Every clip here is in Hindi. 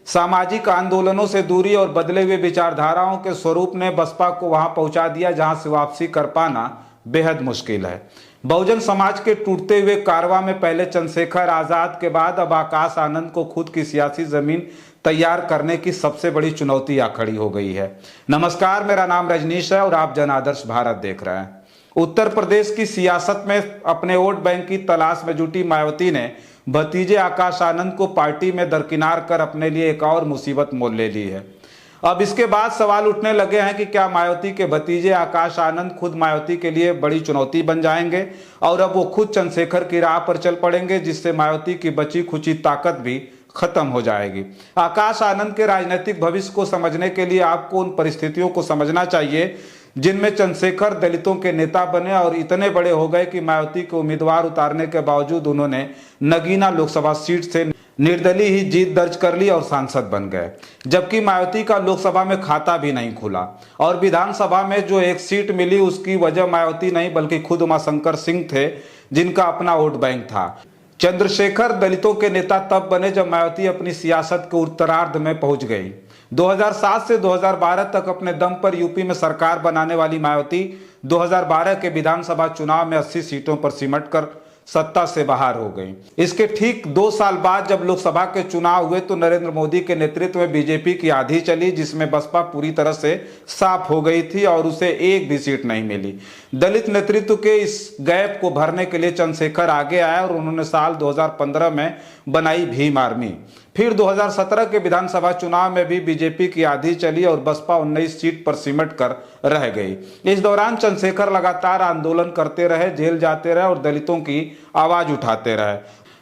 सामाजिक आंदोलनों से दूरी और बदले हुए विचारधाराओं के स्वरूप ने बसपा को वहां पहुंचा दिया जहां से वापसी कर पाना बेहद मुश्किल है। बहुजन समाज के टूटते हुए कारवां में पहले चंद्रशेखर आजाद के बाद अब आकाश आनंद को खुद की सियासी जमीन तैयार करने की सबसे बड़ी चुनौती आ खड़ी हो गई है। नमस्कार, मेरा नाम रजनीश है और आप जन आदर्श भारत देख रहे हैं। उत्तर प्रदेश की सियासत में अपने वोट बैंक की तलाश में जुटी मायावती ने भतीजे आकाश आनंद को पार्टी में दरकिनार कर अपने लिए एक और मुसीबत मोल ले ली है। अब इसके बाद सवाल उठने लगे हैं कि क्या मायावती के भतीजे आकाश आनंद खुद मायावती के लिए बड़ी चुनौती बन जाएंगे और अब वो खुद चंद्रशेखर की राह पर चल पड़ेंगे, जिससे मायावती की बची खुची ताकत भी खत्म हो जाएगी। आकाश आनंद के राजनीतिक भविष्य को समझने के लिए आपको उन परिस्थितियों को समझना चाहिए जिनमें चंद्रशेखर दलितों के नेता बने और इतने बड़े हो गए कि मायावती को उम्मीदवार उतारने के बावजूद उन्होंने नगीना लोकसभा सीट से निर्दलीय ही जीत दर्ज कर ली और सांसद बन गए, जबकि मायावती का लोकसभा में खाता भी नहीं खुला और विधानसभा में जो एक सीट मिली उसकी वजह मायावती नहीं बल्कि खुद उमाशंकर सिंह थे, जिनका अपना वोट बैंक था। चंद्रशेखर दलितों के नेता तब बने जब मायावती अपनी सियासत के उत्तरार्ध में पहुंच गई। 2007 से 2012 तक अपने दम पर यूपी में सरकार बनाने वाली मायावती 2012 के विधानसभा चुनाव में 80 सीटों पर सिमट कर सत्ता से बाहर हो गई। इसके ठीक 2 साल बाद जब लोकसभा के चुनाव हुए तो नरेंद्र मोदी के नेतृत्व में बीजेपी की आंधी चली, जिसमें बसपा पूरी तरह से साफ हो गई थी और उसे एक भी सीट नहीं मिली। दलित नेतृत्व के इस गैप को भरने के लिए चंद्रशेखर आगे आया और उन्होंने साल 2015 में बनाई भीम आर्मी। फिर 2017 के विधानसभा चुनाव में भी बीजेपी की आंधी चली और बसपा 19 सीट पर सिमट कर रह गई। इस दौरान चंद्रशेखर लगातार आंदोलन करते रहे, जेल जाते रहे और दलितों की आवाज उठाते रहे।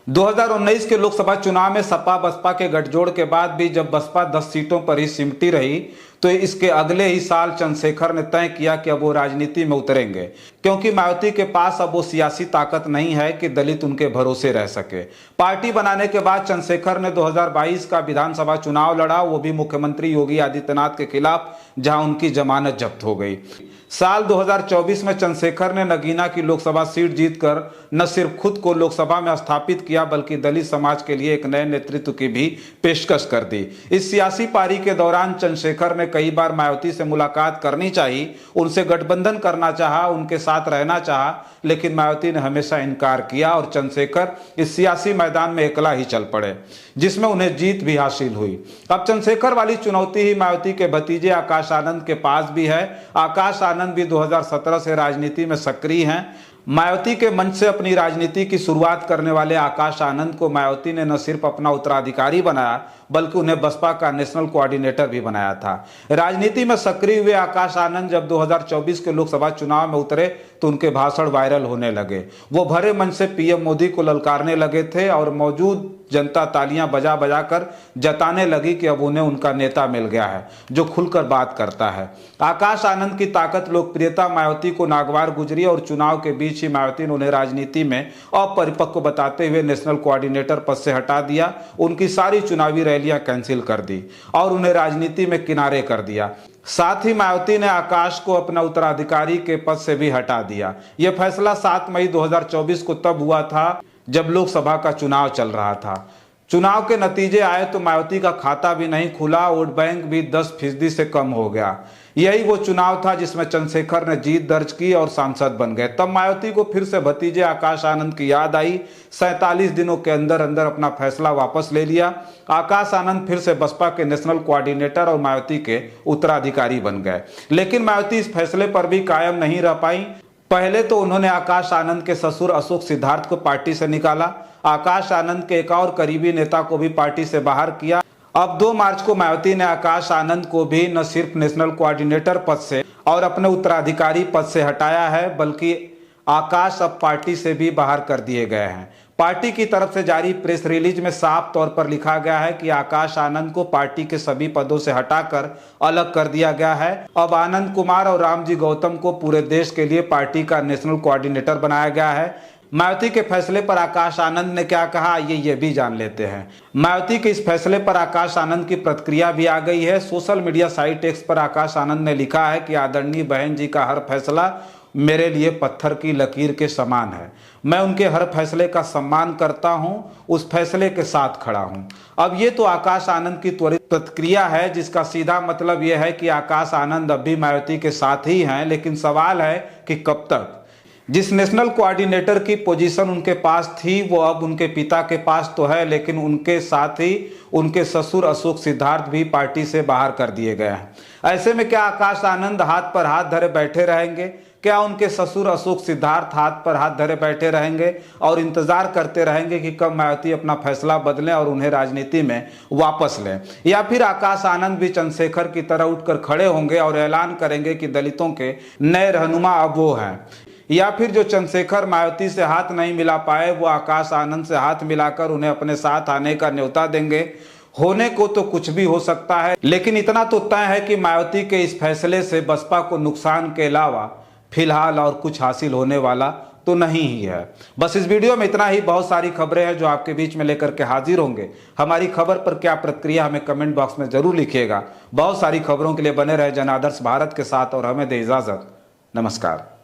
2019 के लोकसभा चुनाव में सपा बसपा के गठजोड़ के बाद भी जब बसपा 10 सीटों पर ही सिमटी रही तो इसके अगले ही साल चंद्रशेखर ने तय किया कि अब वो राजनीति में उतरेंगे, क्योंकि मायावती के पास अब वो सियासी ताकत नहीं है कि दलित उनके भरोसे रह सके। पार्टी बनाने के बाद चंद्रशेखर ने 2022 का विधानसभा चुनाव लड़ा, वो भी मुख्यमंत्री योगी आदित्यनाथ के खिलाफ, जहां उनकी जमानत जब्त हो गई। साल 2024 में चंद्रशेखर ने नगीना की लोकसभा सीट जीतकर न सिर्फ खुद को लोकसभा में स्थापित किया बल्कि दलित समाज के लिए एक नए नेतृत्व की भी पेशकश कर दी। इस सियासी पारी के दौरान चंद्रशेखर ने कई बार मायावती से मुलाकात करनी चाहिए, उनसे गठबंधन करना चाहा, उनके साथ रहना चाहा, लेकिन मायावती ने हमेशा इनकार किया और चंद्रशेखर इस सियासी मैदान में अकेला ही चल पड़े, जिसमें उन्हें जीत भी हासिल हुई। अब चंद्रशेखर वाली चुनौती ही मायावती के भतीजे आकाश आनंद के पास भी है। आकाश आनंद भी 2017 से राजनीति में सक्रिय हैं। मायावती के मंच से अपनी राजनीति की शुरुआत करने वाले आकाश आनंद को मायावती ने न सिर्फ अपना उत्तराधिकारी बनाया बल्कि उन्हें बसपा का नेशनल कोऑर्डिनेटर भी बनाया था। राजनीति में सक्रिय हुए आकाश आनंद जब 2024 के लोकसभा चुनाव में उतरे तो उनके भाषण वायरल होने लगे। वो भरे मंच से पीएम मोदी को ललकारने लगे थे और मौजूद जनता तालियां बजा बजा कर जताने लगी कि अब उन्हें उनका नेता मिल गया है जो खुलकर बात करता है। आकाश आनंद की ताकत, लोकप्रियता मायावती को नागवार गुजरी और चुनाव के बीच ही मायावती ने उन्हें राजनीति में अपरिपक्व बताते हुए नेशनल कोऑर्डिनेटर पद से हटा दिया, उनकी सारी चुनावी रैलियां कैंसिल कर दी और उन्हें राजनीति में किनारे कर दिया। साथ ही मायावती ने आकाश को अपना उत्तराधिकारी के पद से भी हटा दिया। यह फैसला 7 मई 2024 को तब हुआ था जब लोकसभा का चुनाव चल रहा था। चुनाव के नतीजे आए तो मायावती का खाता भी नहीं खुला, वोट बैंक भी 10% से कम हो गया। यही वो चुनाव था जिसमें चंद्रशेखर ने जीत दर्ज की और सांसद बन गए। तब मायावती को फिर से भतीजे आकाश आनंद की याद आई। 47 दिनों के अंदर अंदर अपना फैसला वापस ले लिया। आकाश आनंद फिर से बसपा के नेशनल कोऑर्डिनेटर और मायावती के उत्तराधिकारी बन गए, लेकिन मायावती इस फैसले पर भी कायम नहीं रह पाई। पहले तो उन्होंने आकाश आनंद के ससुर अशोक सिद्धार्थ को पार्टी से निकाला। आकाश आनंद के एक और करीबी नेता को भी पार्टी से बाहर किया। अब 2 मार्च को मायावती ने आकाश आनंद को भी न सिर्फ नेशनल कोऑर्डिनेटर पद से और अपने उत्तराधिकारी पद से हटाया है बल्कि आकाश अब पार्टी से भी बाहर कर दिए गए हैं। पार्टी की तरफ से जारी प्रेस रिलीज में साफ तौर पर लिखा गया है कि आकाश आनंद को पार्टी के सभी पदों से हटाकर अलग कर दिया गया है। अब आनंद कुमार और रामजी गौतम को पूरे देश के लिए पार्टी का नेशनल कोऑर्डिनेटर बनाया गया है। मायावती के फैसले पर आकाश आनंद ने क्या कहा, आइए ये भी जान लेते हैं। मायावती के इस फैसले पर आकाश आनंद की प्रतिक्रिया भी आ गई है। सोशल मीडिया साइट एक्स पर आकाश आनंद ने लिखा है कि आदरणीय बहन जी का हर फैसला मेरे लिए पत्थर की लकीर के समान है। मैं उनके हर फैसले का सम्मान करता हूं, उस फैसले के साथ खड़ा हूं। अब ये तो आकाश आनंद की त्वरित प्रतिक्रिया है, जिसका सीधा मतलब यह है कि आकाश आनंद अब भी मायावती के साथ ही हैं, लेकिन सवाल है कि कब तक। जिस नेशनल कोऑर्डिनेटर की पोजीशन उनके पास थी वो अब उनके पिता के पास तो है, लेकिन उनके साथ ही उनके ससुर अशोक सिद्धार्थ भी पार्टी से बाहर कर दिए गए हैं। ऐसे में क्या आकाश आनंद हाथ पर हाथ धरे बैठे रहेंगे? क्या उनके ससुर अशोक सिद्धार्थ हाथ पर हाथ धरे बैठे रहेंगे और इंतजार करते रहेंगे कि कब मायावती अपना फैसला बदलें और उन्हें राजनीति में वापस लें? या फिर आकाश आनंद भी चंद्रशेखर की तरह उठकर खड़े होंगे और ऐलान करेंगे कि दलितों के नए रहनुमा अब वो हैं? या फिर जो चंद्रशेखर मायावती से हाथ नहीं मिला पाए वो आकाश आनंद से हाथ मिलाकर उन्हें अपने साथ आने का न्योता देंगे? होने को तो कुछ भी हो सकता है, लेकिन इतना तो तय है कि मायावती के इस फैसले से बसपा को नुकसान के अलावा फिलहाल और कुछ हासिल होने वाला तो नहीं ही है। बस इस वीडियो में इतना ही। बहुत सारी खबरें हैं जो आपके बीच में लेकर के हाजिर होंगे। हमारी खबर पर क्या प्रतिक्रिया हमें कमेंट बॉक्स में जरूर लिखिएगा। बहुत सारी खबरों के लिए बने रहे जन आदर्श भारत के साथ और हमें दे इजाजत। नमस्कार।